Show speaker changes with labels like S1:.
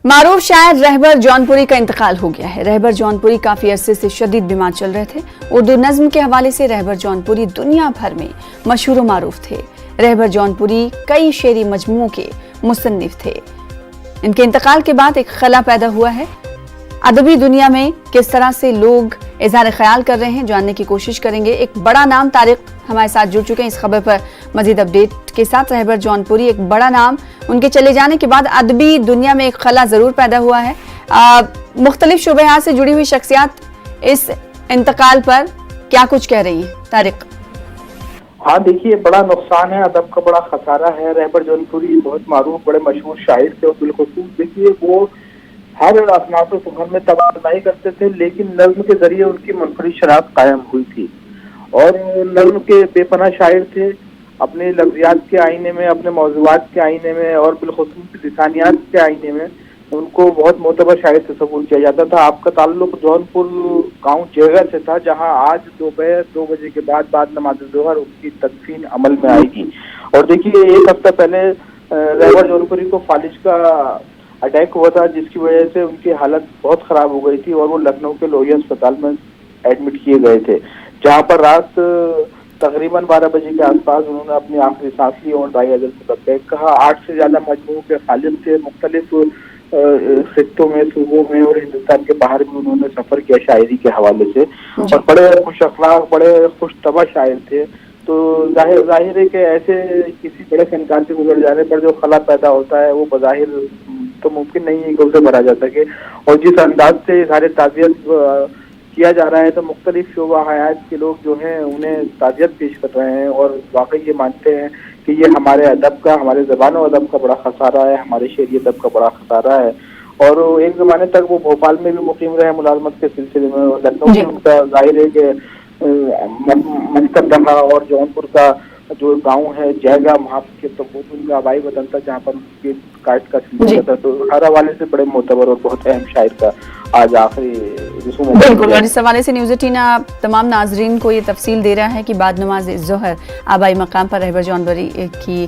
S1: मारूफ शायर रहबर जौनपुरी का इंतकाल हो गया है। रहबर जौनपुरी काफी अरसे से शदीद बीमार चल रहे थे। उर्दू नज्म के हवाले से रहबर जौनपुरी दुनिया भर में मशहूर व मारूफ थे। रहबर जौनपुरी कई शेरी मजमुओं के मुसन्निफ थे। इनके इंतकाल के बाद एक खला पैदा हुआ है। अदबी दुनिया में किस तरह से लोग इजहार ख्याल कर रहे हैं, जानने की कोशिश करेंगे। एक बड़ा नाम तारिक हमारे साथ जुड़ चुके हैं इस खबर पर मजीद अपडेट के साथ। रहबर जौनपुरी एक बड़ा नाम, उनके चले जाने के बाद अदबी दुनिया में एक खला जरूर पैदा हुआ है। मुख्तलिफ शुबहात से जुड़ी हुई शख्सियात इस इंतकाल पर क्या कुछ कह रही हैं तारिक?
S2: हाँ देखिए, बड़ा नुकसान है, अदब का बड़ा खसारा है। रहबर जौनपुरी बहुत मारूफ, बड़े मशहूर शायर थे और बिलखुसूस देखिए वो हर असनाफ फन में तबादलाई करते थे, लेकिन नज्म के जरिए उनकी मुनफरिद शराब कायम हुई थी और नज्म के बेपनाह शायर थे। अपने लफ्जियात के आईने में, अपने मौज़ूआत के आईने में और बिलखुसूस लिसानियात के आईने में उनको बहुत मोतबर शायर तस्वुर किया जाता था। आपका ताल्लुक जौनपुर गांव जेगा से था, जहां आज दोपहर 2 बजे के बाद नमाज ज़ोहर उनकी तदफीन अमल में आएगी। और देखिए, एक हफ्ता पहले रहबर जौनपुरी को फालिज का अटैक हुआ था, जिसकी वजह से उनकी हालत बहुत ख़राब हो गई थी और वो लखनऊ के लोहिया अस्पताल में एडमिट किए गए थे, जहाँ पर रात तकरीबन 12 बजे के आसपास उन्होंने अपनी आखिरी सांस ली और दाई अजल से लबैक कहा। 8 से ज़्यादा मजमू के खालिद थे। मुख्तलिफ खित्तों में, सूबों में और हिंदुस्तान के बाहर भी उन्होंने सफ़र किया शायरी के हवाले से और बड़े खुश अखलाक, बड़े खुश तबा शायर थे। तो जाहिर है कि ऐसे किसी बड़े फनकार से गुजर जाने पर जो खला पैदा होता है वो बज़ाहिर तो मुमकिन नहीं है कि उसे भरा जा सके। और जिस अंदाज से सारे ताज़ियत किया जा रहा है तो मुख्तलिफ शोबा हयात के लोग जो हैं उन्हें ताज़ियत पेश कर रहे हैं और वाकई ये मानते हैं कि ये हमारे अदब का, हमारे ज़बान और अदब का बड़ा खसारा है, हमारे शेरी अदब का बड़ा खसारा है। और एक ज़माने तक वो भोपाल में भी मुकीम रहे मुलाजमत के सिलसिले में, लखनऊ में उनका जाहिर है कि मकतब रहा और जौनपुर का जो गांव है जयगा, वहाँ के तो वो उनका आबाई वतन था जहाँ पर उनके काट का सिलसिला था। तो हर हवाले से बड़े मोतबर और बहुत अहम शायर का आज आखिरी
S1: बिल्कुल। और इस हवाले से न्यूज़ 18 तमाम नाजरीन को ये तफसील दे रहा है कि बाद नमाज ज़ोहर आबाई मकाम पर रहबर जौनपुरी की